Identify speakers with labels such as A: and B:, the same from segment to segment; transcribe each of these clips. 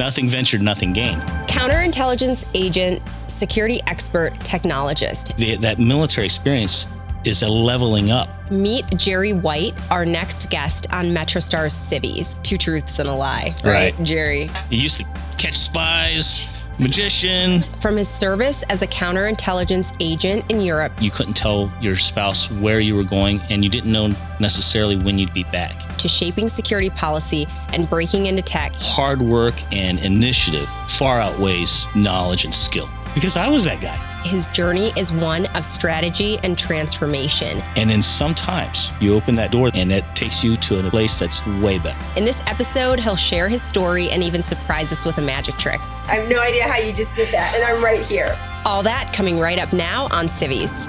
A: Nothing ventured, nothing gained.
B: Counterintelligence agent, security expert, technologist.
A: That military experience is a leveling up.
B: Meet Jery White, our next guest on MetroStar's Civvies. 2 truths and a lie, right, Jery?
A: He used to catch spies, magician.
B: From his service as a counterintelligence agent in Europe.
A: You couldn't tell your spouse where you were going, and you didn't know necessarily when you'd be back.
B: To shaping security policy and breaking into tech.
A: Hard work and initiative far outweighs knowledge and skill. Because I was that guy.
B: His journey is one of strategy and transformation.
A: And then sometimes you open that door and it takes you to a place that's way better.
B: In this episode, he'll share his story and even surprise us with a magic trick. I have no idea how you just did that, and I'm right here. All that coming right up now on Civvies.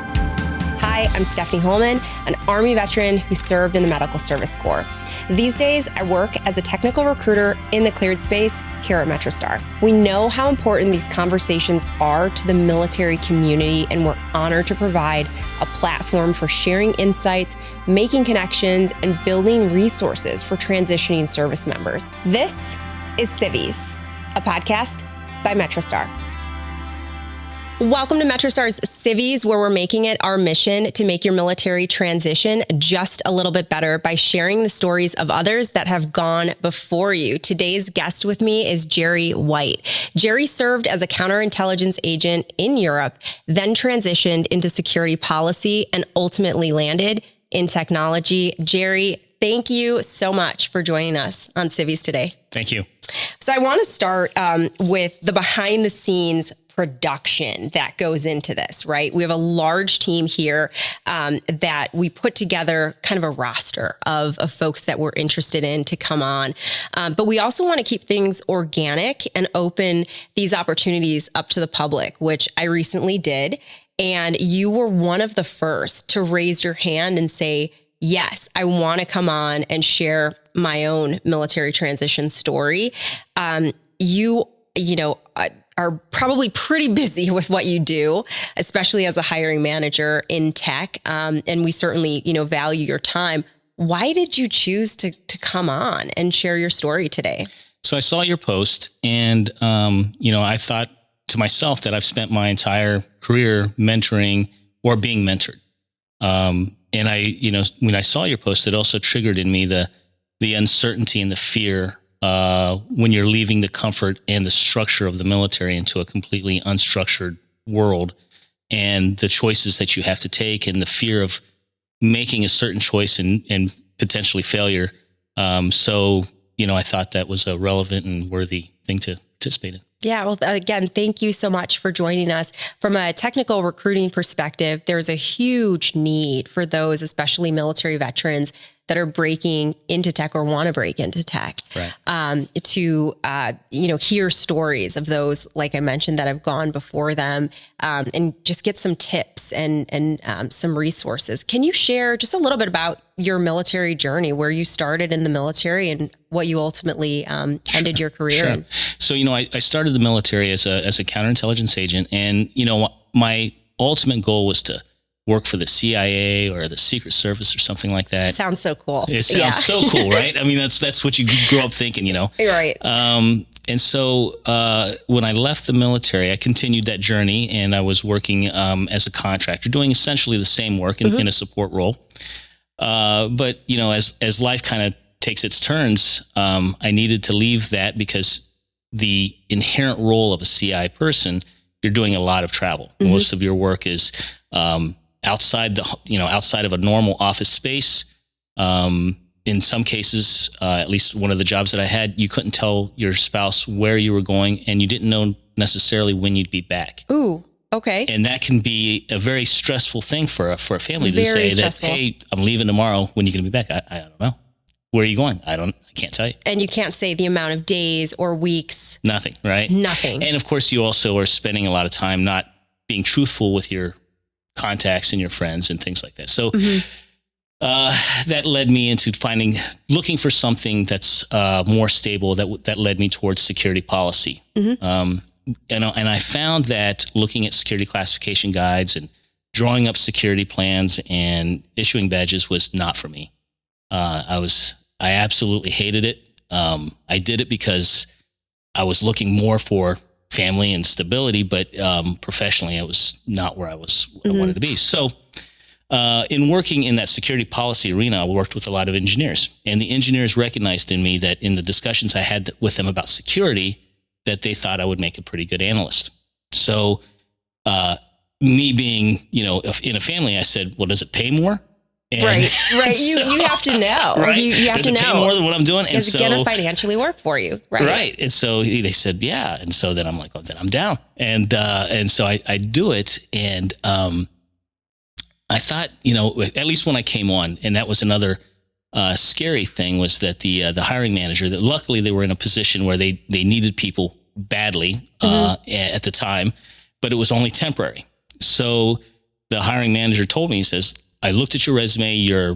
B: Hi, I'm Stephanie Holman, an Army veteran who served in the Medical Service Corps. These days, I work as a technical recruiter in the cleared space here at MetroStar. We know how important these conversations are to the military community, and we're honored to provide a platform for sharing insights, making connections, and building resources for transitioning service members. This is Civvies, a podcast by MetroStar. Welcome to MetroStar's Civvies, where we're making it our mission to make your military transition just a little bit better by sharing the stories of others that have gone before you. Today's guest with me is Jery White. Jery served as a counterintelligence agent in Europe, then transitioned into security policy and ultimately landed in technology. Jery, thank you so much for joining us on Civvies today.
A: Thank you.
B: So I want to start with the behind the scenes production that goes into this, right? We have a large team here that we put together kind of a roster of folks that we're interested in to come on. But we also want to keep things organic and open these opportunities up to the public, which I recently did. And you were one of the first to raise your hand and say, yes, I want to come on and share my own military transition story. You are probably pretty busy with what you do, especially as a hiring manager in tech. And we certainly, value your time. Why did you choose to come on and share your story today?
A: So I saw your post and, I thought to myself that I've spent my entire career mentoring or being mentored. And when I saw your post, it also triggered in me the uncertainty and the fear when you're leaving the comfort and the structure of the military into a completely unstructured world, and the choices that you have to take and the fear of making a certain choice and potentially failure. So I thought that was a relevant and worthy thing to participate in.
B: Yeah. Well, again, thank you so much for joining us. From a technical recruiting perspective, there's a huge need for those, especially military veterans, that are breaking into tech or want to break into tech,
A: right.
B: To hear stories of those, like I mentioned, that have gone before them, and just get some tips and some resources. Can you share just a little bit about your military journey, where you started in the military and what you ultimately ended your career in?
A: So, I started the military as a counterintelligence agent, and, my ultimate goal was to work for the CIA or the Secret Service or something like that.
B: Sounds so cool.
A: It sounds so cool, right? I mean, that's what you grow up thinking,
B: Right.
A: And so when I left the military, I continued that journey, and I was working as a contractor, doing essentially the same work in a support role. But as life kind of takes its turns, I needed to leave that because the inherent role of a CI person, you're doing a lot of travel. Mm-hmm. Most of your work is outside of a normal office space. In some cases, at least one of the jobs that I had, you couldn't tell your spouse where you were going, and you didn't know necessarily when you'd be back.
B: Ooh, okay.
A: And that can be a very stressful thing for a family to
B: Very
A: say
B: stressful.
A: that, hey, I'm leaving tomorrow. When are you going to be back? I don't know. Where are you going? I can't tell you.
B: And you can't say the amount of days or weeks.
A: Nothing, right?
B: Nothing.
A: And of course, you also are spending a lot of time not being truthful with your contacts and your friends and things like that. So that led me into looking for something that's more stable. That led me towards security policy. Mm-hmm. And I found that looking at security classification guides and drawing up security plans and issuing badges was not for me. I absolutely hated it. I did it because I was looking more for family and stability, but professionally, I was not where I wanted to be. So in working in that security policy arena, I worked with a lot of engineers, and the engineers recognized in me that in the discussions I had with them about security, that they thought I would make a pretty good analyst. So me being, in a family, I said, well, does it pay more? And
B: right.
A: so,
B: you have to know.
A: Right?
B: You have
A: does
B: to
A: it pay
B: know
A: more than what I'm doing? And
B: is it going to financially work for you? Right.
A: Right. And so they said, yeah. And so then I'm like, oh, then I'm down. And so I do it. And I thought, at least when I came on, and that was another scary thing, was that the hiring manager, that luckily they were in a position where they needed people badly at the time, but it was only temporary. So the hiring manager told me, he says, I looked at your resume, you're,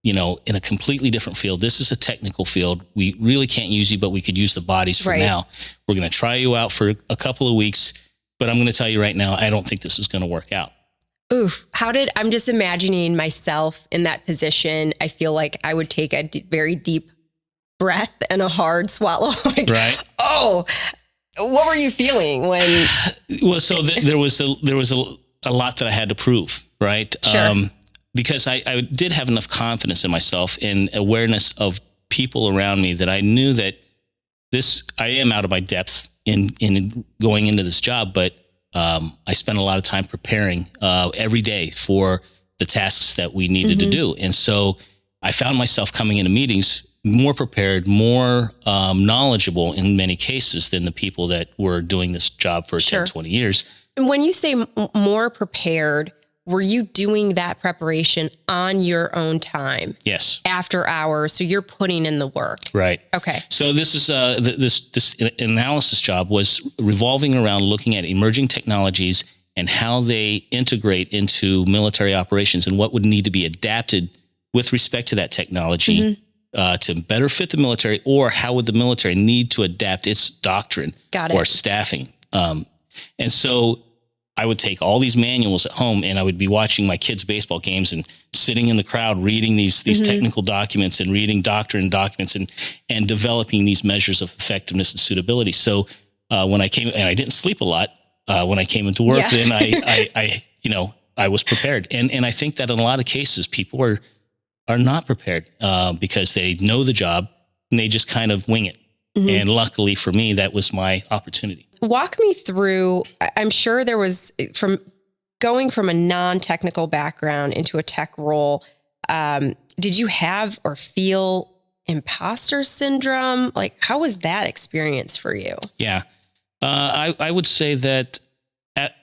A: in a completely different field. This is a technical field. We really can't use you, but we could use the bodies for now. We're going to try you out for a couple of weeks, but I'm going to tell you right now, I don't think this is going to work out.
B: Oof. I'm just imagining myself in that position. I feel like I would take a very deep breath and a hard swallow.
A: Right.
B: Oh, what were you feeling when?
A: Well, so there was a lot that I had to prove, right?
B: Sure.
A: Because I did have enough confidence in myself and awareness of people around me that I knew that I am out of my depth in going into this job, but I spent a lot of time preparing every day for the tasks that we needed to do. And so I found myself coming into meetings more prepared, more knowledgeable in many cases than the people that were doing this job for 10, 20 years.
B: When you say more prepared, were you doing that preparation on your own time?
A: Yes.
B: After hours, so you're putting in the work.
A: Right.
B: Okay.
A: So this is this analysis job was revolving around looking at emerging technologies and how they integrate into military operations and what would need to be adapted with respect to that technology to better fit the military, or how would the military need to adapt its doctrine or staffing. And so I would take all these manuals at home, and I would be watching my kids' baseball games and sitting in the crowd reading these technical documents and reading doctrine documents and developing these measures of effectiveness and suitability. So when I came, and I didn't sleep a lot when I came into work, then I was prepared. And I think that in a lot of cases, people are not prepared because they know the job and they just kind of wing it. And luckily for me, that was my opportunity.
B: Walk me through, I'm sure there was, from going from a non-technical background into a tech role, did you have or feel imposter syndrome? Like, how was that experience for you?
A: Yeah. I would say that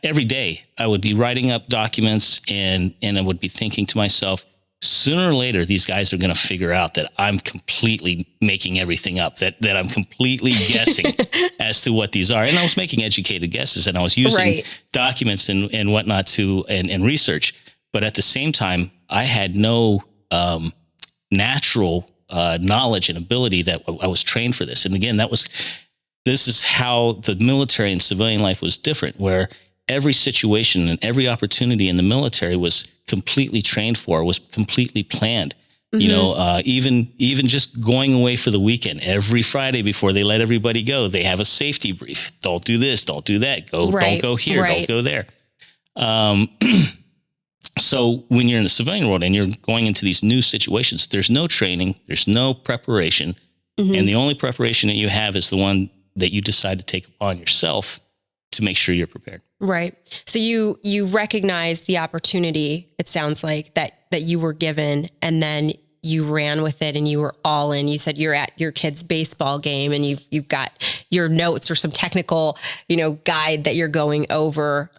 A: every day I would be writing up documents and I would be thinking to myself, sooner or later, these guys are going to figure out that I'm completely making everything up, that I'm completely guessing as to what these are. And I was making educated guesses, and I was using documents and whatnot and research. But at the same time, I had no natural knowledge and ability that I was trained for this. And again, this is how the military and civilian life was different, where every situation and every opportunity in the military was completely trained for, was completely planned. Even just going away for the weekend, every Friday before they let everybody go, they have a safety brief. Don't do this, don't do that. Don't go here, don't go there. So when you're in the civilian world and you're going into these new situations, there's no training, there's no preparation. And the only preparation that you have is the one that you decide to take upon yourself to make sure you're prepared.
B: Right. So you recognize the opportunity, it sounds like, that you were given, and then you ran with it and you were all in. You said you're at your kid's baseball game and you've got your notes or some technical, guide that you're going over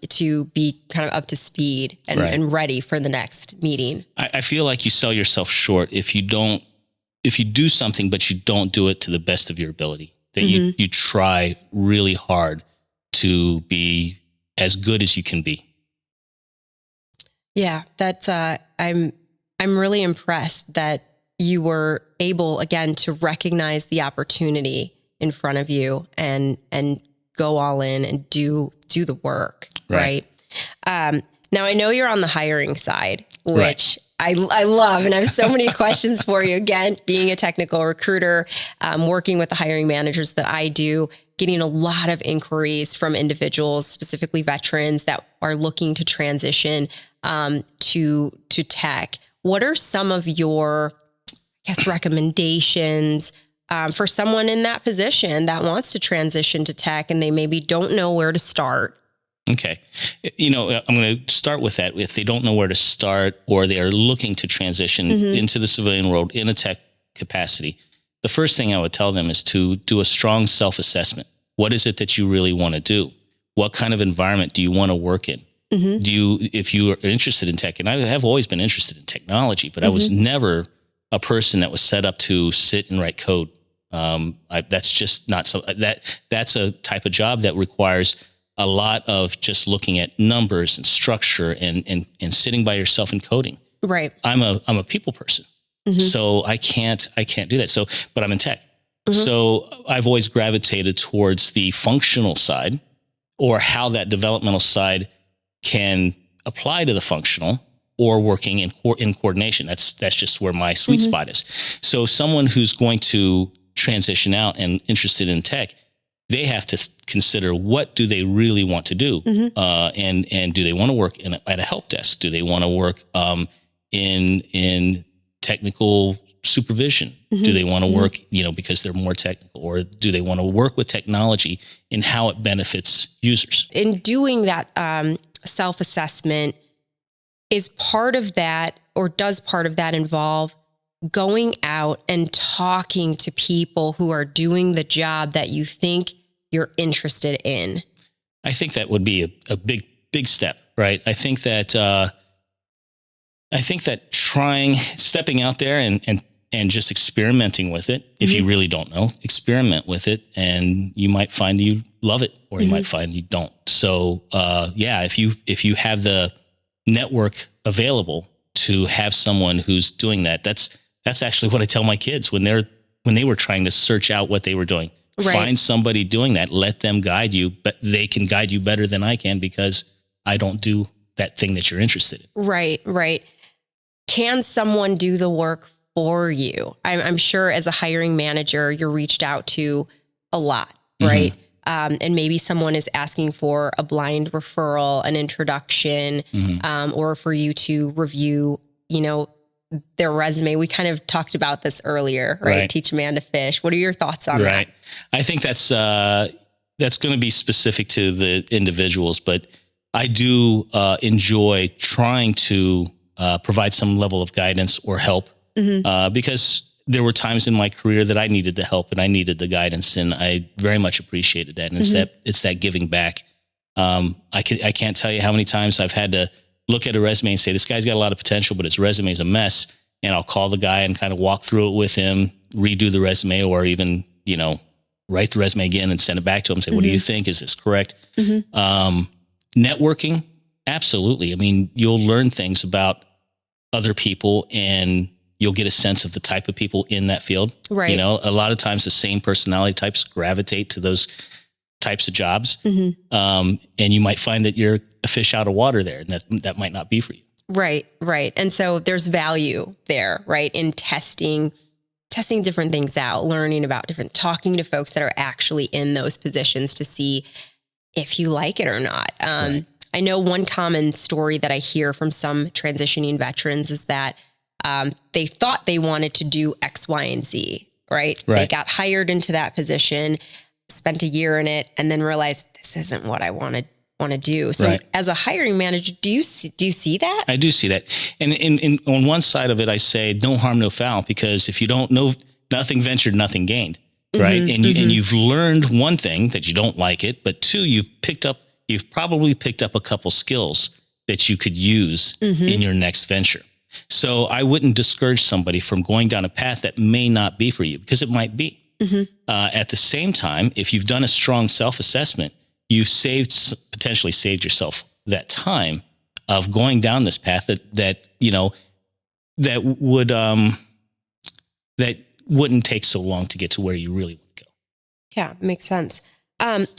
B: to be kind of up to speed and ready for the next meeting.
A: I feel like you sell yourself short if you do something, but you don't do it to the best of your ability, that you try really hard to be as good as you can be.
B: Yeah, that's I'm really impressed that you were able, again, to recognize the opportunity in front of you and go all in and do the work. Right. Now I know you're on the hiring side, which I love, and I have so many questions for you. Again, being a technical recruiter, working with the hiring managers that I do, getting a lot of inquiries from individuals, specifically veterans that are looking to transition to tech. What are some of your, recommendations for someone in that position that wants to transition to tech and they maybe don't know where to start?
A: Okay. I'm going to start with that. If they don't know where to start or they are looking to transition into the civilian world in a tech capacity, the first thing I would tell them is to do a strong self-assessment. What is it that you really want to do? What kind of environment do you want to work in? If you are interested in tech, and I have always been interested in technology, but I was never a person that was set up to sit and write code. That's just not so. That's a type of job that requires a lot of just looking at numbers and structure and sitting by yourself and coding.
B: Right.
A: I'm a people person. So I can't do that. So, but I'm in tech. So I've always gravitated towards the functional side or how that developmental side can apply to the functional or working in coordination. That's just where my sweet spot is. So someone who's going to transition out and interested in tech, they have to consider what do they really want to do, and do they want to work at a help desk? Do they want to work in technical supervision? Do they want to work, because they're more technical, or do they want to work with technology in how it benefits users?
B: In doing that self-assessment, is part of that, or does part of that involve going out and talking to people who are doing the job that you think you're interested in?
A: I think that would be a big step, right? I think that stepping out there and just experimenting with it. If you really don't know, experiment with it, and you might find you love it, or you might find you don't. So, if you have the network available to have someone who's doing that, that's actually what I tell my kids when they were trying to search out what they were doing. Right. Find somebody doing that, let them guide you, but they can guide you better than I can because I don't do that thing that you're interested in.
B: Right. Can someone do the work for you? I'm sure as a hiring manager, you're reached out to a lot, right? And maybe someone is asking for a blind referral, an introduction, or for you to review, their resume. We kind of talked about this earlier, right? Teach a man to fish. What are your thoughts on that?
A: Right. I think that's going to be specific to the individuals, but I do enjoy trying to provide some level of guidance or help because there were times in my career that I needed the help and I needed the guidance, and I very much appreciated that. And it's that giving back. I can't tell you how many times I've had to look at a resume and say, this guy's got a lot of potential, but his resume is a mess. And I'll call the guy and kind of walk through it with him, redo the resume, or even, write the resume again and send it back to him and say, what do you think? Is this correct? Networking, absolutely. I mean, you'll learn things about other people and you'll get a sense of the type of people in that field. Right. A lot of times the same personality types gravitate to those types of jobs. And you might find that you're a fish out of water there, and that might not be for you.
B: Right. And so there's value there, right? In testing different things out, learning about talking to folks that are actually in those positions to see if you like it or not. I know one common story that I hear from some transitioning veterans is that they thought they wanted to do X, Y, and Z, right? They got hired into that position, spent a year in it, and then realized this isn't what I want to do. So as a hiring manager, do you see that? I
A: do see that. And on one side of it, I say no harm, no foul, because if you don't know, nothing ventured, nothing gained. Right. And you've learned one thing that you don't like it, but two, you've probably picked up a couple skills that you could use in your next venture. So I wouldn't discourage somebody from going down a path that may not be for you, because it might be. At the same time, if you've done a strong self-assessment, you've potentially saved yourself that time of going down this path that wouldn't take so long to get to where you really want to go.
B: Yeah, makes sense.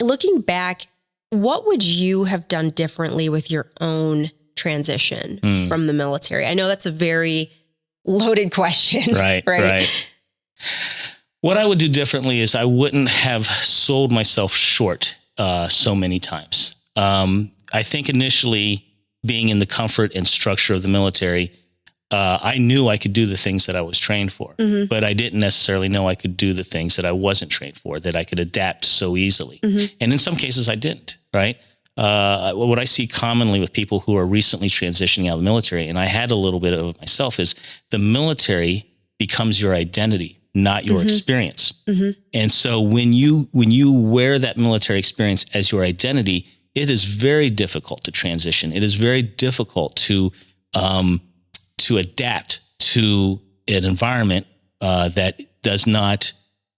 B: Looking back, what would you have done differently with your own transition from the military? I know that's a very loaded question.
A: Right. What I would do differently is I wouldn't have sold myself short so many times. I think initially being in the comfort and structure of the military, I knew I could do the things that I was trained for, but I didn't necessarily know I could do the things that I wasn't trained for, that I could adapt so easily. And in some cases I didn't, right? What I see commonly with people who are recently transitioning out of the military, and I had a little bit of it myself, is the military becomes your identity, not your experience. And so when you wear that military experience as your identity, it is very difficult to transition. It is very difficult to adapt to an environment that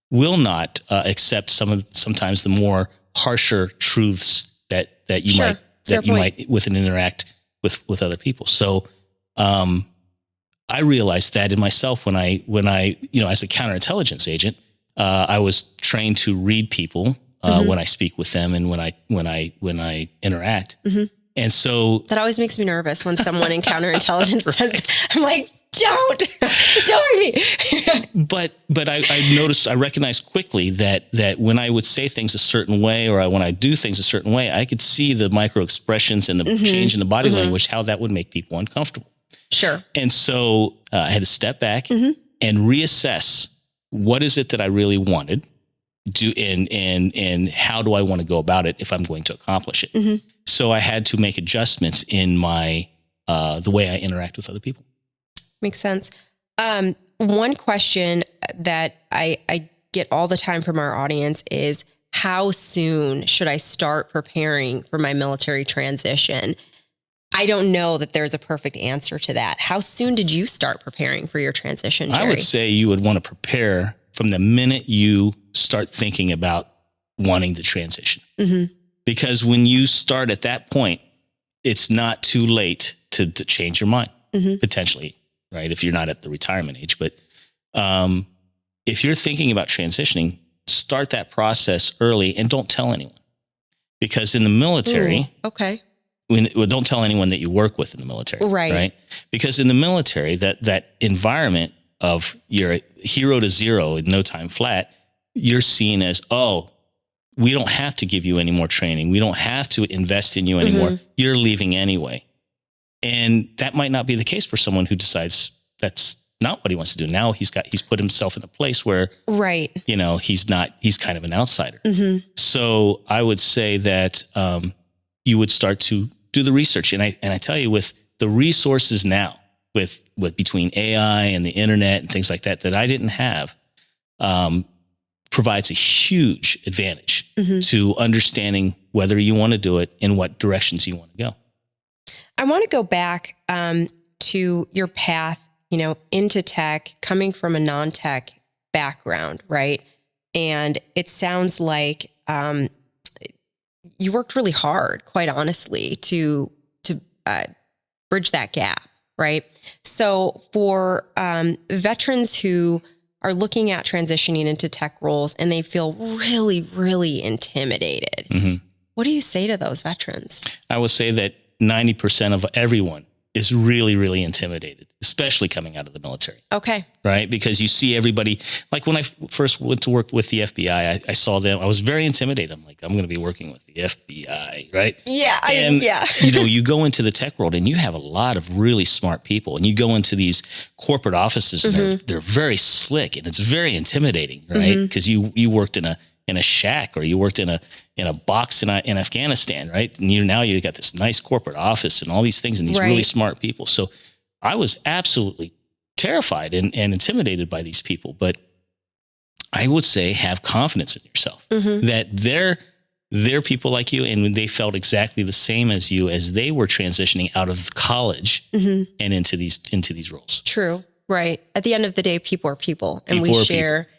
A: will not accept sometimes the more harsher truths that you might with and interact with other people. So I realized that in myself when I as a counterintelligence agent, I was trained to read people when I speak with them and when I interact. And so
B: that always makes me nervous when someone in counterintelligence says, I'm like, don't hurt me.
A: But I recognized quickly that when I would say things a certain way, or when I do things a certain way, I could see the micro expressions and the change in the body language, how that would make people uncomfortable.
B: Sure.
A: And so I had to step back and reassess, what is it that I really wanted do and how do I want to go about it if I'm going to accomplish it? So I had to make adjustments in my the way I interact with other people.
B: Makes sense. One question that I get all the time from our audience is, how soon should I start preparing for my military transition? I don't know that there's a perfect answer to that. How soon did you start preparing for your transition, Jery?
A: I would say you would want to prepare from the minute you start thinking about wanting to transition. Because when you start at that point, it's not too late to change your mind, potentially, right? If you're not at the retirement age. But if you're thinking about transitioning, start that process early and don't tell anyone. Because in the military... don't tell anyone that you work with in the military, right? Because in the military, that environment of you're a hero to zero in no time flat, you're seen as, we don't have to give you any more training. We don't have to invest in you anymore. You're leaving anyway. And that might not be the case for someone who decides that's not what he wants to do. Now he's put himself in a place where, he's kind of an outsider. So I would say that you would start to do the research. And I tell you, with the resources now, with between AI and the internet and things like that I didn't have, provides a huge advantage to understanding whether you want to do it and what directions you want to go.
B: I want to go back to your path, into tech, coming from a non-tech background, right? And it sounds like you worked really hard, quite honestly, to bridge that gap, right? So for veterans who are looking at transitioning into tech roles and they feel really, really intimidated, what do you say to those veterans?
A: I would say that 90% of everyone is really, really intimidated, especially coming out of the military.
B: Okay.
A: Right? Because you see everybody, like when I first went to work with the FBI, I saw them, I was very intimidated. I'm like, I'm going to be working with the FBI, right?
B: Yeah.
A: You go into the tech world and you have a lot of really smart people, and you go into these corporate offices and they're very slick, and it's very intimidating, right? Because you worked in a shack, or you worked in a box in Afghanistan, right? And you got this nice corporate office and all these things and these really smart people. So I was absolutely terrified and intimidated by these people. But I would say have confidence in yourself that they're people like you, and they felt exactly the same as you as they were transitioning out of college and into these roles.
B: True. Right. At the end of the day, people are people, and we share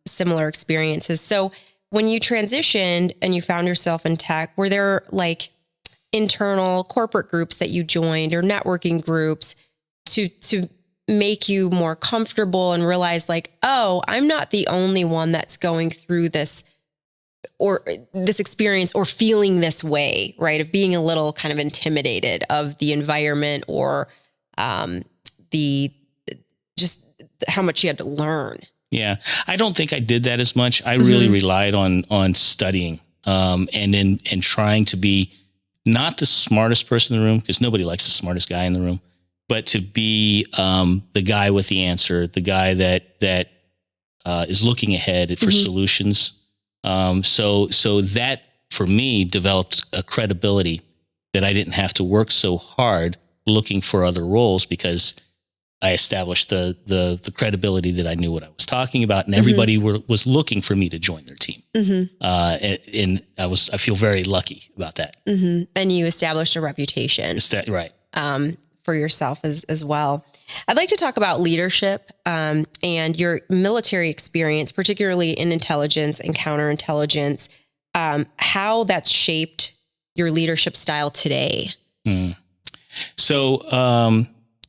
B: similar experiences. So when you transitioned and you found yourself in tech, were there like internal corporate groups that you joined or networking groups to make you more comfortable and realize like, oh, I'm not the only one that's going through this or this experience or feeling this way, right? Of being a little kind of intimidated of the environment or the just how much you had to learn.
A: Yeah. I don't think I did that as much. I really relied on studying and trying to be not the smartest person in the room, because nobody likes the smartest guy in the room, but to be the guy with the answer, the guy that is looking ahead for solutions. So that for me developed a credibility that I didn't have to work so hard looking for other roles, because I established the credibility that I knew what I was talking about, and everybody was looking for me to join their team. And I feel very lucky about that.
B: And you established a reputation,
A: Right.
B: For yourself as well. I'd like to talk about leadership and your military experience, particularly in intelligence and counterintelligence, how that's shaped your leadership style today.
A: So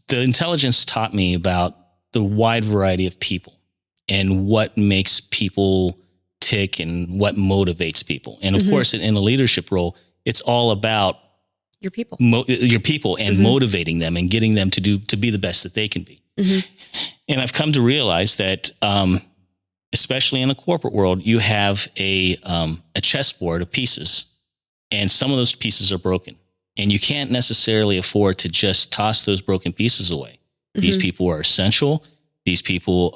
A: the intelligence taught me about the wide variety of people and what makes people tick and what motivates people. And of course, in a leadership role, it's all about
B: your people,
A: and motivating them and getting them to be the best that they can be. And I've come to realize that, especially in the corporate world, you have a chessboard of pieces, and some of those pieces are broken, and you can't necessarily afford to just toss those broken pieces away. These people are essential. These people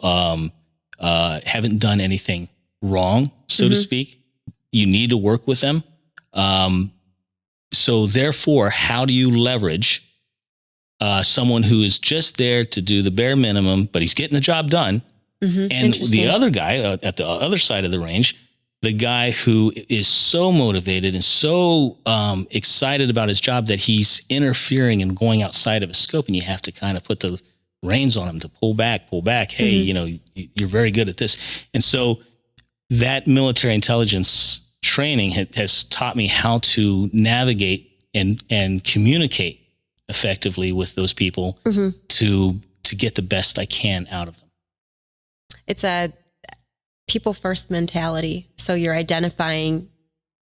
A: haven't done anything wrong, so to speak. You need to work with them. So therefore, how do you leverage someone who is just there to do the bare minimum, but he's getting the job done? And the other guy at the other side of the range, the guy who is so motivated and so excited about his job that he's interfering and going outside of his scope, and you have to kind of put the reins on him to pull back. Hey, you're very good at this. And so that military intelligence training has taught me how to navigate and communicate effectively with those people to get the best I can out of them.
B: It's a people first mentality. So you're identifying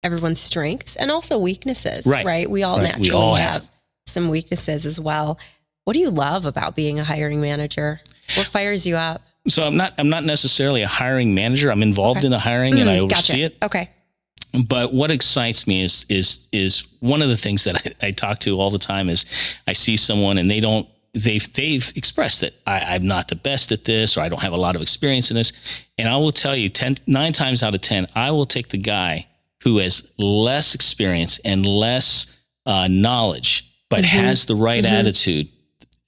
B: everyone's strengths and also weaknesses, right? We all naturally have some weaknesses as well. What do you love about being a hiring manager? What fires you up?
A: So I'm not necessarily a hiring manager. I'm involved in the hiring and I oversee it.
B: Okay.
A: But what excites me is one of the things that I talk to all the time is I see someone and they've expressed that I'm not the best at this, or I don't have a lot of experience in this. And I will tell you 9 times out of 10, I will take the guy who has less experience and less knowledge, but has the right attitude.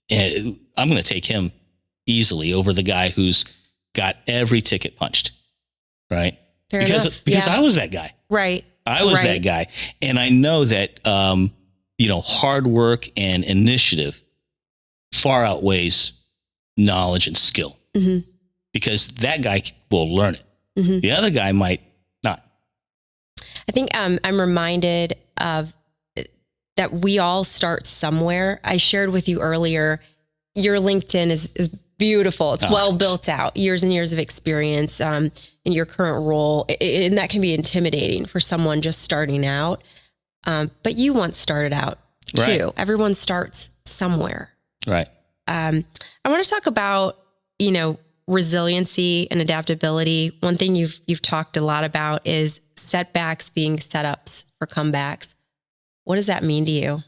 A: And I'm going to take him easily over the guy who's got every ticket punched. Right. Because I was that guy.
B: Right.
A: I was that guy. And I know that, hard work and initiative far outweighs knowledge and skill, because that guy will learn it. The other guy might not.
B: I think I'm reminded of that we all start somewhere. I shared with you earlier, your LinkedIn is beautiful. It's well built out, years and years of experience in your current role. And that can be intimidating for someone just starting out. But you once started out too. Right. Everyone starts somewhere.
A: Right.
B: I want to talk about, resiliency and adaptability. One thing you've talked a lot about is setbacks being setups for comebacks. What does that mean to you?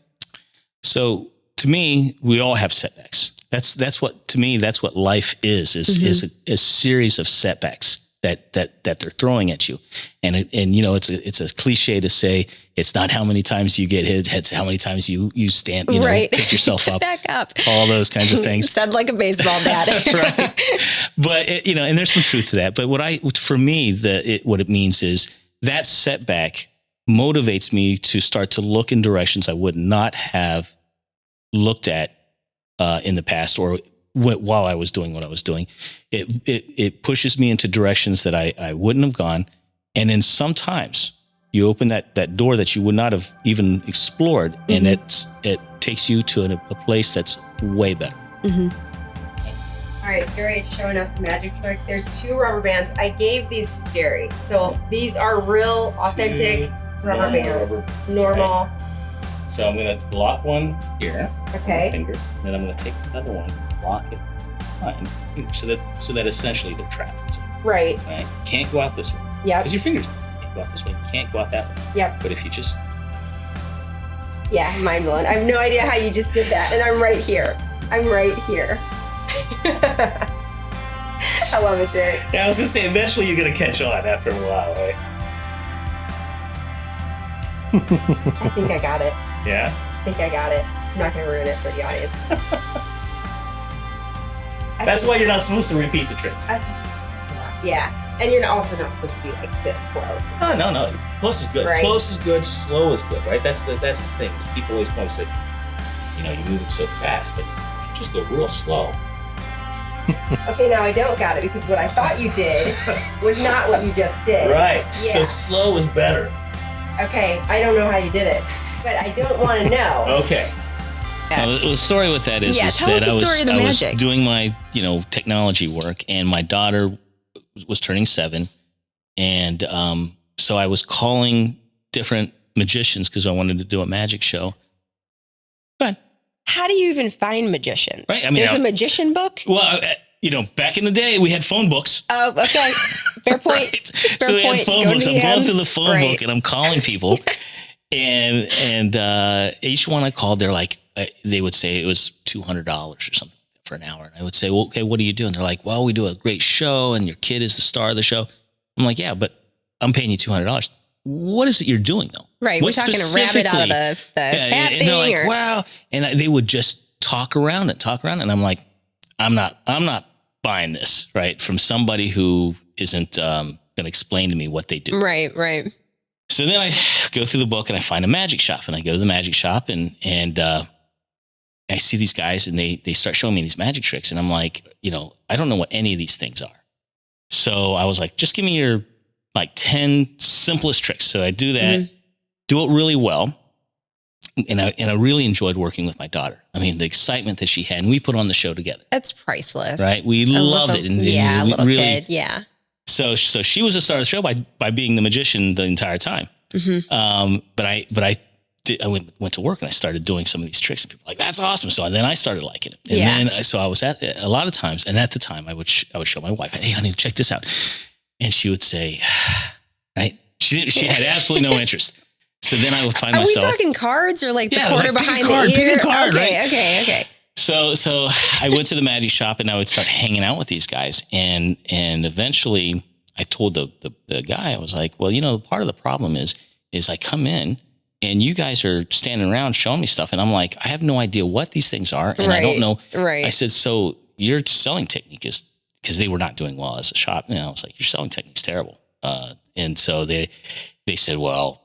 B: So
A: to me, we all have setbacks. That's what life is a series of setbacks that they're throwing at you. And it's a cliche to say it's not how many times you get hit, it's how many times you stand, pick yourself up,
B: back up,
A: all those kinds of things.
B: Said like a baseball bat.
A: Right. But and there's some truth to that. But what it means is that setback motivates me to start to look in directions I would not have looked at in the past, or while I was doing what I was doing. It pushes me into directions that I wouldn't have gone. And then sometimes you open that door that you would not have even explored, and it takes you to a place that's way better.
B: All right, Jery is showing us the magic trick. There's 2 rubber bands. I gave these to Jery. So these are real, authentic rubber bands. Normal.
A: Right? So I'm going to lock one here.
B: Okay.
A: On my fingers. And then I'm going to take another one, lock it behind. So that essentially they're trapped.
B: Right.
A: Right? Can't go out this way.
B: Yeah.
A: Because your fingers can't go out this way. You can't go out that way.
B: Yep.
A: But if you just...
B: Yeah, mind blowing. I have no idea how you just did that. And I'm right here. I love it, Jery.
A: Yeah, I was going to say, eventually you're going to catch on after a while, right?
B: I think I got it.
A: Yeah?
B: I think I got it. I'm not going to ruin it for the audience.
A: That's why you're not supposed to repeat the tricks.
B: Yeah. And you're also not supposed to be like this close.
A: Oh, no. Close is good.
B: Right.
A: Close is good. Slow is good, right? That's the thing. Is people always want to say, you're moving so fast, but if you just go real slow.
B: Okay, now I don't got it because what I thought you did was not what you just did.
A: Right.
B: Yeah.
A: So slow is better.
B: Okay, I don't know how you did it, but I don't want to know.
A: Okay. The story with that is
B: tell
A: that
B: us the story of the
A: I was
B: magic.
A: doing my, technology work, and my daughter was turning 7, and so I was calling different magicians because I wanted to do a magic show. But
B: How do you even find magicians?
A: Right,
B: There's a magician book?
A: well, back in the day we had phone books.
B: Oh, okay. Fair point.
A: Right?
B: Fair
A: So we
B: point.
A: had phone
B: Go
A: books.
B: to
A: I'm going
B: DMs.
A: through the phone
B: Right.
A: book and I'm calling people, and each one I called, they're like, they would say it was $200 or something for an hour. And I would say, well, okay, what do you do? And they're like, well, we do a great show, and your kid is the star of the show. I'm like, yeah, but I'm paying you $200. What is it you're doing though?
B: Right.
A: What
B: We're talking a rabbit out of the hat
A: and
B: thing.
A: they're like,
B: or...
A: wow. And they would just talk around it. And I'm like, I'm not buying this, right? From somebody who isn't going to explain to me what they do.
B: Right.
A: So then I go through the book and I find a magic shop, and I go to the magic shop and I see these guys, and they start showing me these magic tricks. And I'm like, I don't know what any of these things are. So I was like, just give me your 10 simplest tricks. So I do that, do it really well. And I really enjoyed working with my daughter. I mean, the excitement that she had, and we put on the show together.
B: That's priceless.
A: Right? We loved it. And
B: yeah,
A: we
B: little
A: really,
B: kid. Yeah.
A: So she was the star of the show by being the magician the entire time.
B: Mm-hmm.
A: But I went to work and I started doing some of these tricks, and people were like, that's awesome. So then I started liking it. And then so I was at a lot of times, and at the time I would show my wife, hey, honey, check this out. And she would say, right? She had absolutely no interest. So then I would find myself.
B: Are we talking cards or like the quarter behind
A: pick a card,
B: the ear?
A: Pick a card,
B: okay,
A: right?
B: Okay.
A: So I went to the magic shop and I would start hanging out with these guys. And eventually I told the guy, I was like, well, part of the problem is I come in and you guys are standing around showing me stuff. And I'm like, I have no idea what these things are. And I don't know.
B: Right.
A: I said, so your selling technique is, because they were not doing well as a shop. And I was like, your selling technique's terrible. And so they said, well,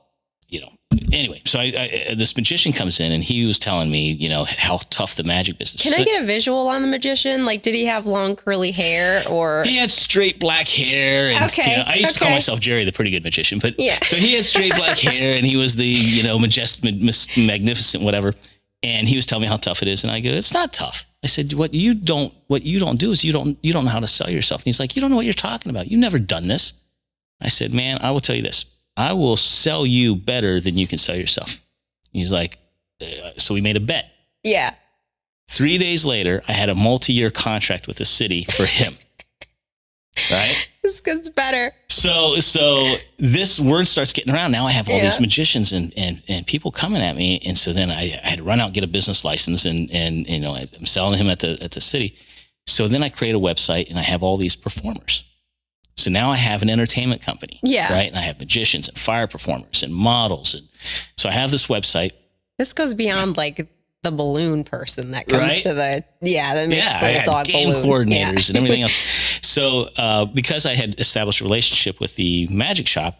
A: anyway, so I this magician comes in and he was telling me, how tough the magic business is.
B: Can I get a visual on the magician? Like, did he have long curly hair or?
A: He had straight black hair. And,
B: okay.
A: I used to call myself Jery, the pretty good magician, but
B: yeah.
A: So he had straight black hair and he was the, majestic, magnificent, whatever. And he was telling me how tough it is. And I go, it's not tough. I said, what you don't do is you don't know how to sell yourself. And he's like, you don't know what you're talking about. You've never done this. I said, man, I will tell you this. I will sell you better than you can sell yourself. He's like, so we made a bet.
B: Yeah.
A: 3 days later, I had a multi-year contract with the city for him. Right?
B: This gets better.
A: So this word starts getting around. Now I have all these magicians and people coming at me. And so then I had to run out and get a business license and I'm selling him at the city. So then I create a website and I have all these performers. So now I have an entertainment company, right? And I have magicians and fire performers and models. And so I have this website.
B: This goes beyond like the balloon person that comes to that makes the little dog
A: game
B: balloon.
A: Coordinators and everything else. So because I had established a relationship with the magic shop,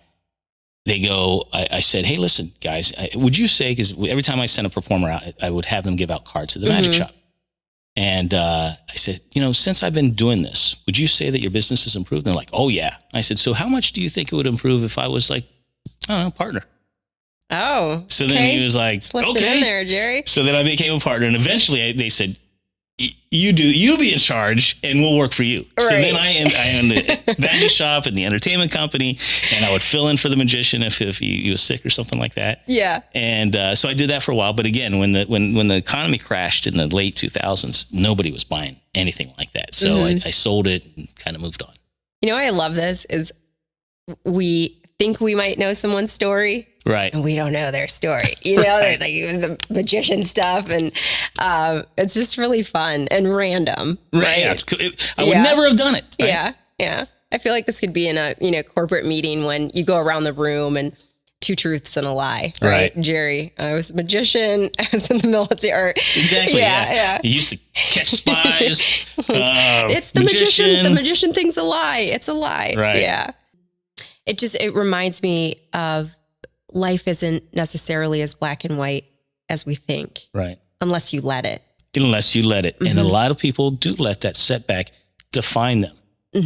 A: they go, I said, hey, listen, guys, would you say, because every time I sent a performer out, I would have them give out cards to the magic shop. And I said, since I've been doing this, would you say that your business has improved? And they're like, oh, yeah. I said, so how much do you think it would improve if I was like, I don't know, partner?
B: Oh.
A: So then he was like,
B: Slipped it in there, Jery.
A: So then I became a partner. And eventually they said, you be in charge and we'll work for you. Right. So then I owned the magic shop and the entertainment company, and I would fill in for the magician if he was sick or something like that.
B: Yeah.
A: And so I did that for a while. But again, when the economy crashed in the late 2000s, nobody was buying anything like that. So I sold it and kind of moved on.
B: You know why I love this is we think we might know someone's story.
A: Right.
B: And we don't know their story. You know, right. Like the magician stuff. And it's just really fun and random.
A: Right. Yeah, it's cool. I would never have done it. Right?
B: Yeah. Yeah. I feel like this could be in a corporate meeting when you go around the room and 2 truths and a lie. Right. Jery, I was a magician. I was in the military.
A: Exactly. Yeah. You used to catch spies.
B: It's the magician. The magician thing's a lie. It's a lie.
A: Right.
B: Yeah. It reminds me of life isn't necessarily as black and white as we think.
A: Right.
B: Unless you let it.
A: And a lot of people do let that setback define them.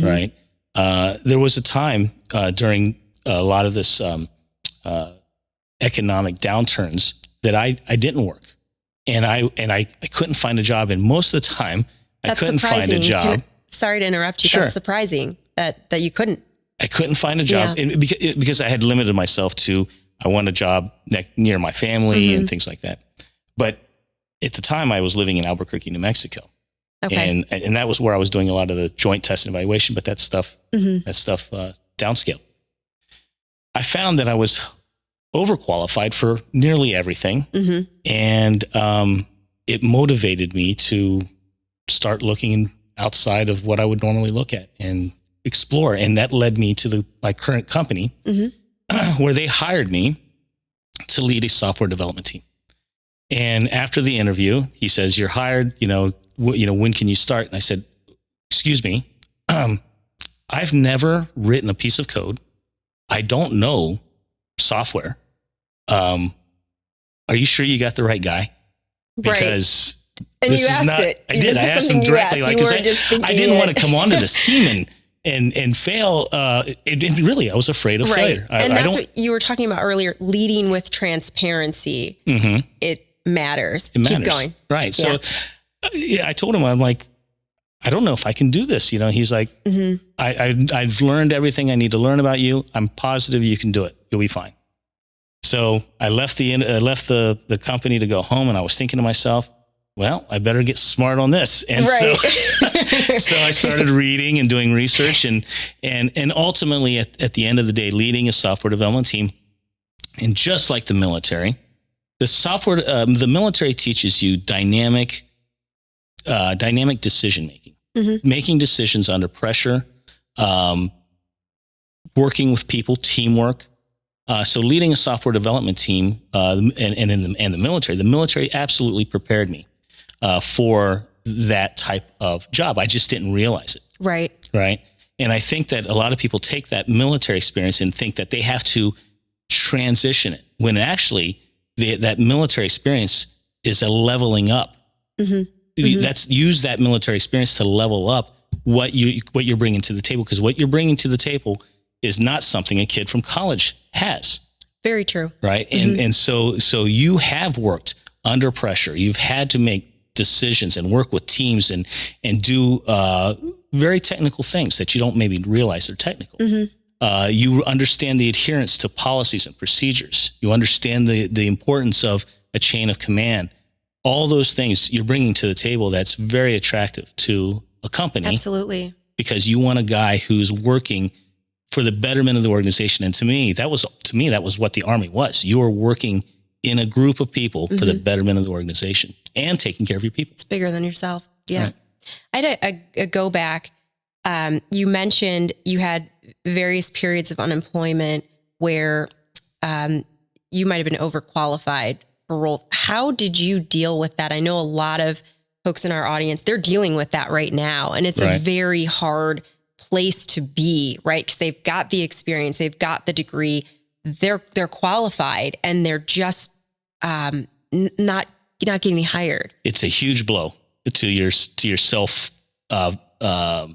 A: Right. There was a time during a lot of this economic downturns that I didn't work, and I couldn't find a job. And most of the time I couldn't find a job.
B: Sorry to interrupt you.
A: Sure.
B: That's surprising that you couldn't.
A: I couldn't find a job because I had limited myself to, I want a job near my family and things like that. But at the time I was living in Albuquerque, New Mexico. Okay. And that was where I was doing a lot of the joint test and evaluation, but that stuff downscaled. I found that I was overqualified for nearly everything. And it motivated me to start looking outside of what I would normally look at and explore. And that led me to my current company where they hired me to lead a software development team. And after the interview, he says, "You're hired, when can you start?" And I said, "Excuse me, I've never written a piece of code. I don't know software. Are you sure you got the right guy?" Because
B: and you asked it.
A: I did. I asked him directly, because I didn't want to come onto this team and fail. Really, I was afraid of failure.
B: And that's what you were talking about earlier. Leading with transparency. It matters. Keep going.
A: Right. Yeah. So I told him, I'm like, I don't know if I can do this. He's like, I've learned everything I need to learn about you. I'm positive you can do it. You'll be fine. So I left the company to go home, and I was thinking to myself, well, I better get smart on this. And so I started reading and doing research, and ultimately at the end of the day, leading a software development team. And just like the military, the military teaches you dynamic decision making, making decisions under pressure, working with people, teamwork. So leading a software development team, and the military absolutely prepared me for that type of job. I just didn't realize it. Right. And I think that a lot of people take that military experience and think that they have to transition it, when actually that military experience is a leveling up. Use that military experience to level up what you're bringing to the table, because what you're bringing to the table is not something a kid from college has.
B: Very true.
A: Right. And so you have worked under pressure. You've had to make decisions and work with teams and do very technical things that you don't maybe realize are technical. You understand the adherence to policies and procedures. You understand the importance of a chain of command. All those things you're bringing to the table that's very attractive to a company.
B: Absolutely.
A: Because you want a guy who's working for the betterment of the organization. And to me, that was what the Army was. You were working in a group of people for the betterment of the organization and taking care of your people.
B: It's bigger than yourself. Yeah. Right. I had a go back. You mentioned you had various periods of unemployment where you might have been overqualified for roles. How did you deal with that? I know a lot of folks in our audience, they're dealing with that right now. And it's a very hard place to be, right? Because they've got the experience, they've got the degree, they're qualified, and they're just not getting hired.
A: It's a huge blow to your self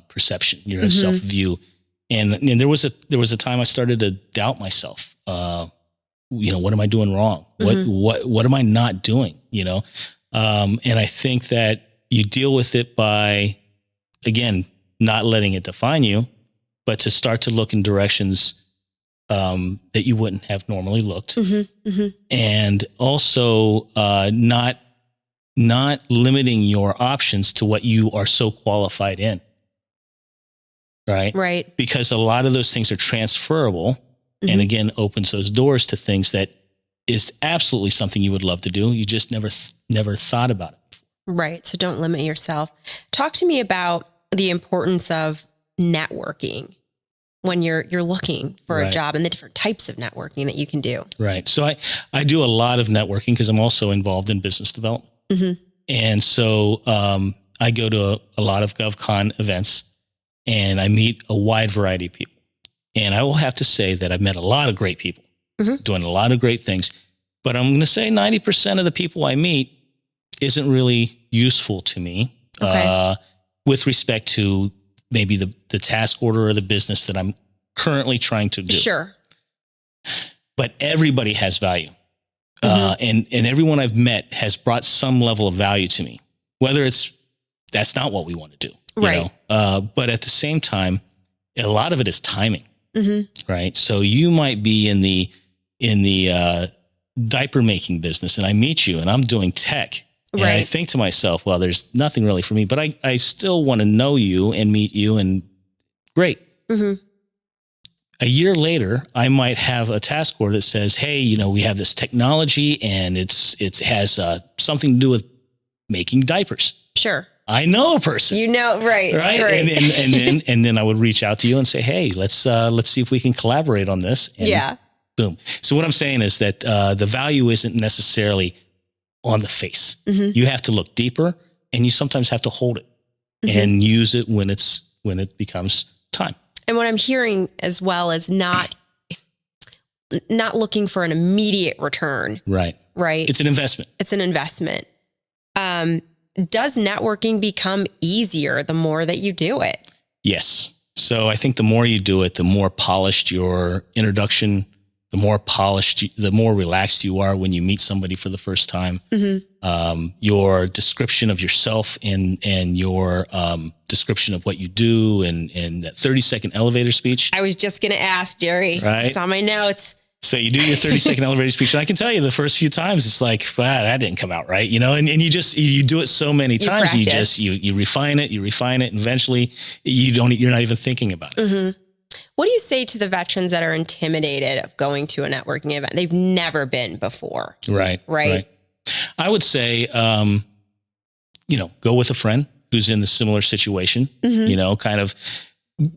A: perception, your self view, and there was a time I started to doubt myself. What am I doing wrong? What am I not doing? And I think that you deal with it by, again, not letting it define you, but to start to look in directions that you wouldn't have normally looked. And also not limiting your options to what you are so qualified in. Right. Because a lot of those things are transferable, and again, opens those doors to things that is absolutely something you would love to do. You just never thought about it.
B: Right. So don't limit yourself. Talk to me about the importance of networking when you're looking for a job and the different types of networking that you can do.
A: Right. So I do a lot of networking because I'm also involved in business development. And so I go to a lot of GovCon events, and I meet a wide variety of people. And I will have to say that I've met a lot of great people doing a lot of great things. But I'm going to say 90% of the people I meet isn't really useful to me with respect to maybe the task order or the business that I'm currently trying to do.
B: Sure.
A: But everybody has value. And everyone I've met has brought some level of value to me, whether that's not what we want to do. You know? But at the same time, a lot of it is timing, right? So you might be in the diaper making business, and I meet you, and I'm doing tech. And I think to myself, well, there's nothing really for me, but I still want to know you and meet you, and great. A year later, I might have a task order that says, hey, you know, we have this technology, and it has something to do with making diapers.
B: Sure.
A: I know a person.
B: You know, right.
A: And then I would reach out to you and say, hey, let's see if we can collaborate on this. And boom. So what I'm saying is that the value isn't necessarily on the face. You have to look deeper, and you sometimes have to hold it and use it when it becomes time.
B: And what I'm hearing as well is not looking for an immediate return. Right.
A: It's an investment.
B: Does networking become easier the more that you do it?
A: Yes. So I think the more you do it, the more polished your introduction, the more relaxed you are when you meet somebody for the first time. Your description of yourself and your description of what you do and that 30-second elevator speech.
B: I was just going to ask, Jery. Right. It's on my notes.
A: So you do your 30-second elevator speech, and I can tell you the first few times it's like, wow, that didn't come out right, you know. And you do it so many times, you refine it, and eventually you're not even thinking about it.
B: What do you say to the veterans that are intimidated of going to a networking event? They've never been before. Right.
A: I would say, go with a friend who's in a similar situation. Kind of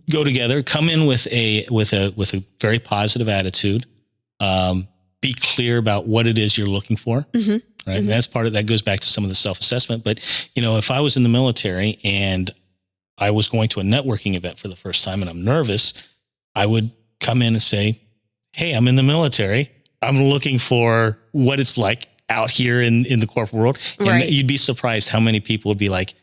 A: go together. Come in with a very positive attitude. Be clear about what it is you're looking for. Right. And that's part of that goes back to some of the self-assessment. But, if I was in the military and I was going to a networking event for the first time and I'm nervous, I would come in and say, hey, I'm in the military. I'm looking for what it's like out here in the corporate world. And you'd be surprised how many people would be like,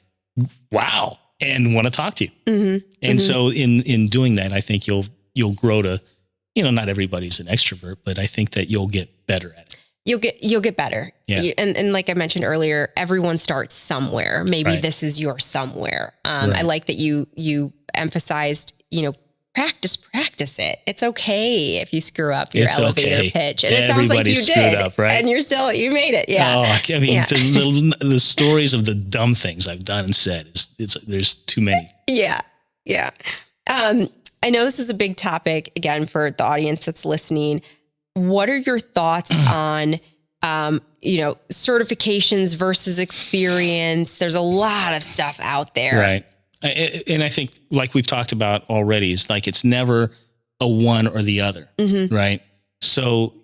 A: wow, and want to talk to you. And so in doing that, I think you'll grow to, not everybody's an extrovert, but I think that you'll get better at it.
B: You'll get better. Yeah. And like I mentioned earlier, everyone starts somewhere. Maybe this is your somewhere. I like that you emphasized, practice it. It's okay if you screw up your elevator pitch. And it sounds like you did. Up, right? And you made it. Yeah.
A: Oh, I mean, the stories of the dumb things I've done and said, there's too many.
B: Yeah. Yeah. I know this is a big topic, again, for the audience that's listening. What are your thoughts on, certifications versus experience? There's a lot of stuff out there.
A: Right. And I think, like we've talked about already, is like it's never a one or the other. Right. So,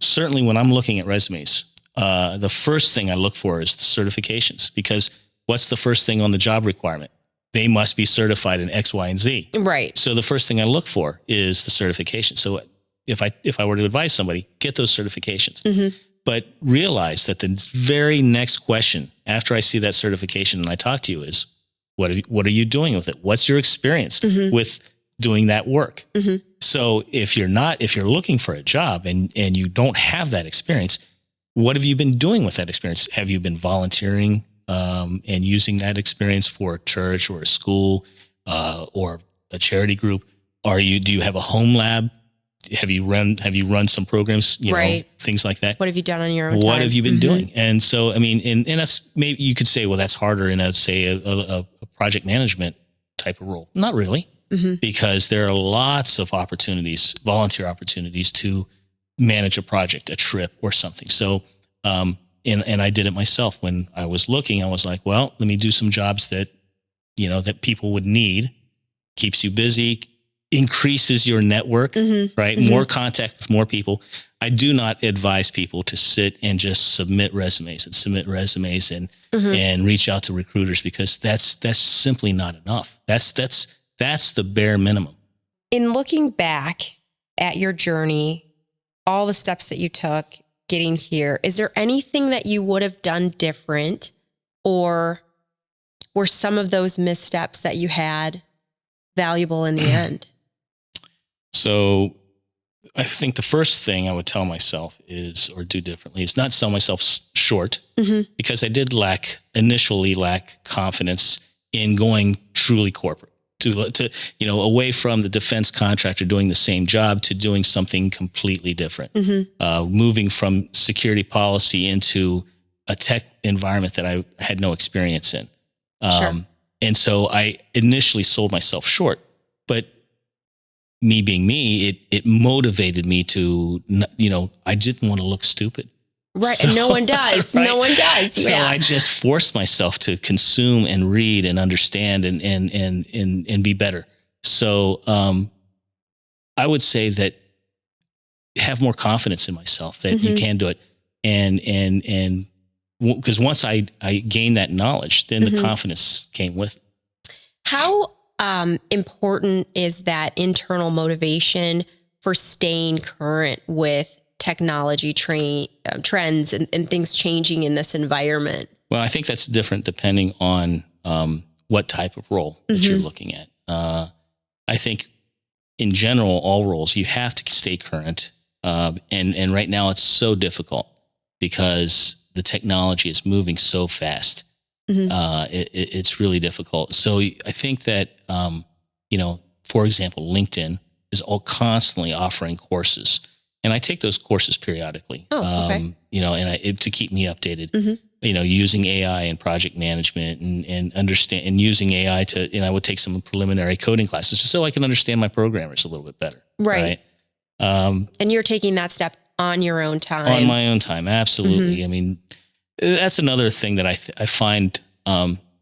A: certainly when I'm looking at resumes, the first thing I look for is the certifications, because what's the first thing on the job requirement? They must be certified in X, Y, and Z. Right. So the first thing I look for is the certification. So if I were to advise somebody, get those certifications, but realize that the very next question after I see that certification and I talk to you is, what are you doing with it? What's your experience with doing that work? So if you're looking for a job and you don't have that experience, what have you been doing with that experience? Have you been volunteering and using that experience for a church or a school or a charity group? Do you have a home lab? Have you run some programs, things like that?
B: What have you done on your own time?
A: What have you been doing? And so, I mean, and that's, maybe you could say, well, that's harder in a project management type of role. Not really, because there are lots of opportunities, volunteer opportunities to manage a project, a trip or something. So, and I did it myself when I was looking. I was like, well, let me do some jobs that, that people would need, keeps you busy, increases your network, right? More contact with more people. I do not advise people to sit and just submit resumes and reach out to recruiters, because that's simply not enough. That's the bare minimum.
B: In looking back at your journey, all the steps that you took getting here, is there anything that you would have done different, or were some of those missteps that you had valuable in the end?
A: So I think the first thing I would tell myself or do differently is not sell myself short, because I did initially lack confidence in going truly corporate to away from the defense contractor doing the same job to doing something completely different, moving from security policy into a tech environment that I had no experience in.
B: Sure.
A: And so I initially sold myself short, but me being me, it motivated me to, I didn't want to look stupid.
B: Right. So, and no one does. Right? No one does.
A: So I just forced myself to consume and read and understand and be better. So, I would say that have more confidence in myself that you can do it. And because once I gained that knowledge, then the confidence came with it.
B: How important is that internal motivation for staying current with technology trends and things changing in this environment?
A: Well, I think that's different depending on what type of role that you're looking at. I think in general, all roles, you have to stay current. And right now it's so difficult because the technology is moving so fast. It's really difficult. So I think that, for example, LinkedIn is all constantly offering courses, and I take those courses periodically, and to keep me updated, using AI and project management and understand and using AI to, I would take some preliminary coding classes just so I can understand my programmers a little bit better.
B: Right. And you're taking that step on your own time.
A: On my own time. Absolutely. I mean, that's another thing that I find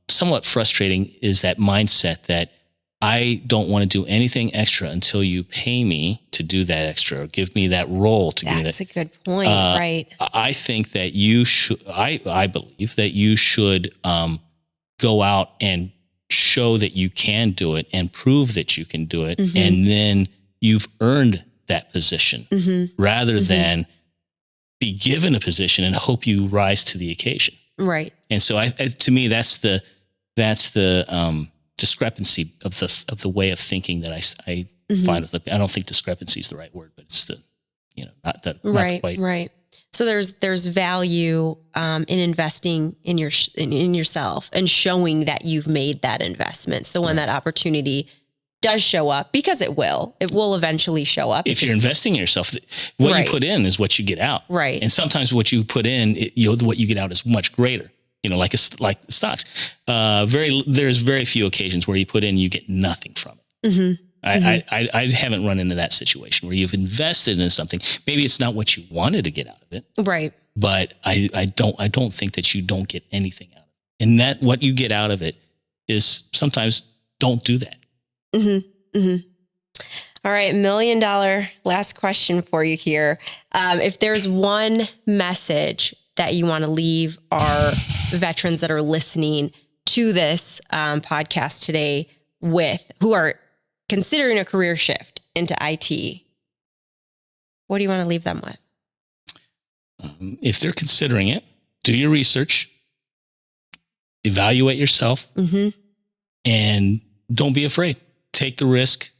A: somewhat frustrating is that mindset that I don't want to do anything extra until you pay me to do that extra or give me that role to do that.
B: That's a good point, right?
A: I think that you should, I believe that you should go out and show that you can do it and prove that you can do it. And then you've earned that position rather than be given a position and hope you rise to the occasion.
B: Right.
A: And so to me, that's the discrepancy of the way of thinking that I find with it. I don't think discrepancy is the right word, but it's the, not that.
B: Right.
A: Not quite.
B: Right. So there's value in investing in yourself and showing that you've made that investment. So when that opportunity does show up, because it will eventually show up.
A: If you're investing in yourself, what you put in is what you get out.
B: Right.
A: And sometimes what you put in, what you get out is much greater. Like stocks. There's very few occasions where you put in, you get nothing from it. I haven't run into that situation where you've invested in something. Maybe it's not what you wanted to get out of it. Right. But I don't think that you don't get anything out of it. And that what you get out of it is sometimes don't do that.
B: All right. $1 million last question for you here. If there's one message that you want to leave our veterans that are listening to this podcast today with, who are considering a career shift into IT, what do you want to leave them with?
A: If they're considering it, do your research, evaluate yourself, and don't be afraid. Take the risk,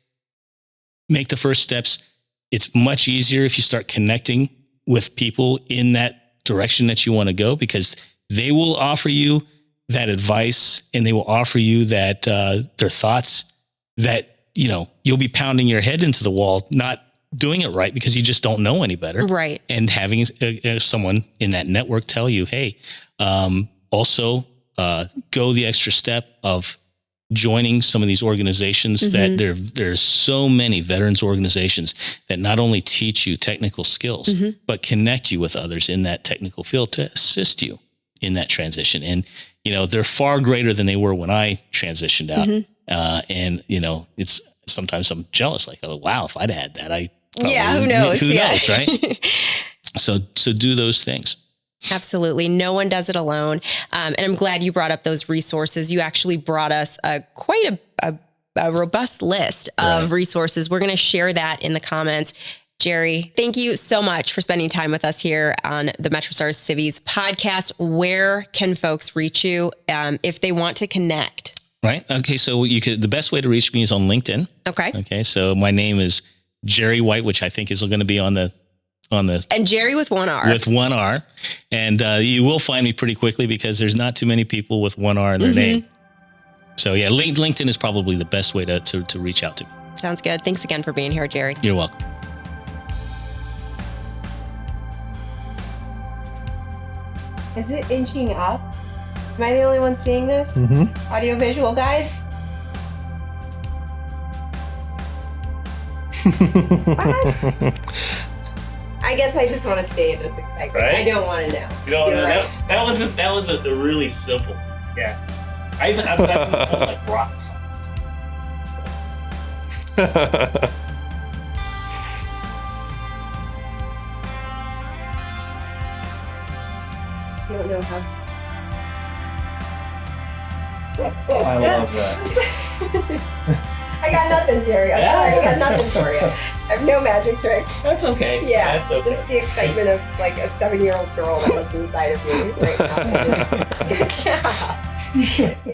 A: make the first steps. It's much easier if you start connecting with people in that direction that you want to go, because they will offer you that advice, and they will offer you that their thoughts that, you'll be pounding your head into the wall, not doing it right because you just don't know any better.
B: Right.
A: And having someone in that network tell you, hey, also go the extra step of joining some of these organizations that there's so many veterans organizations that not only teach you technical skills, but connect you with others in that technical field to assist you in that transition. And, they're far greater than they were when I transitioned out. And, it's sometimes I'm jealous, like, oh, wow, if I'd had that,
B: who knows?
A: Who knows, right? So do those things.
B: Absolutely. No one does it alone. And I'm glad you brought up those resources. You actually brought us quite a robust list of resources. We're going to share that in the comments. Jery, thank you so much for spending time with us here on the MetroStar Civvies podcast. Where can folks reach you if they want to connect?
A: Right. Okay. So the best way to reach me is on LinkedIn. Okay. So my name is Jery White, which I think is going to be on the
B: and Jery with one R.
A: With one R. And you will find me pretty quickly because there's not too many people with one R in their name. So yeah, LinkedIn is probably the best way to reach out to me.
B: Sounds good. Thanks again for being here, Jery.
A: You're welcome.
B: Is it inching up? Am I the only one seeing this? Audio visual guys? What? I guess I just want to stay in this excitement. Right? I don't want to know.
A: You don't want to know. That one's a really simple. Yeah. I've felt like rock song.
B: I don't know how.
C: I love that.
B: I got nothing, Jery. I'm sorry. I got nothing for you. I have no magic tricks.
A: That's okay.
B: Yeah,
A: that's okay.
B: Just the excitement of like a 7-year-old girl that lives inside of you right now. Good job.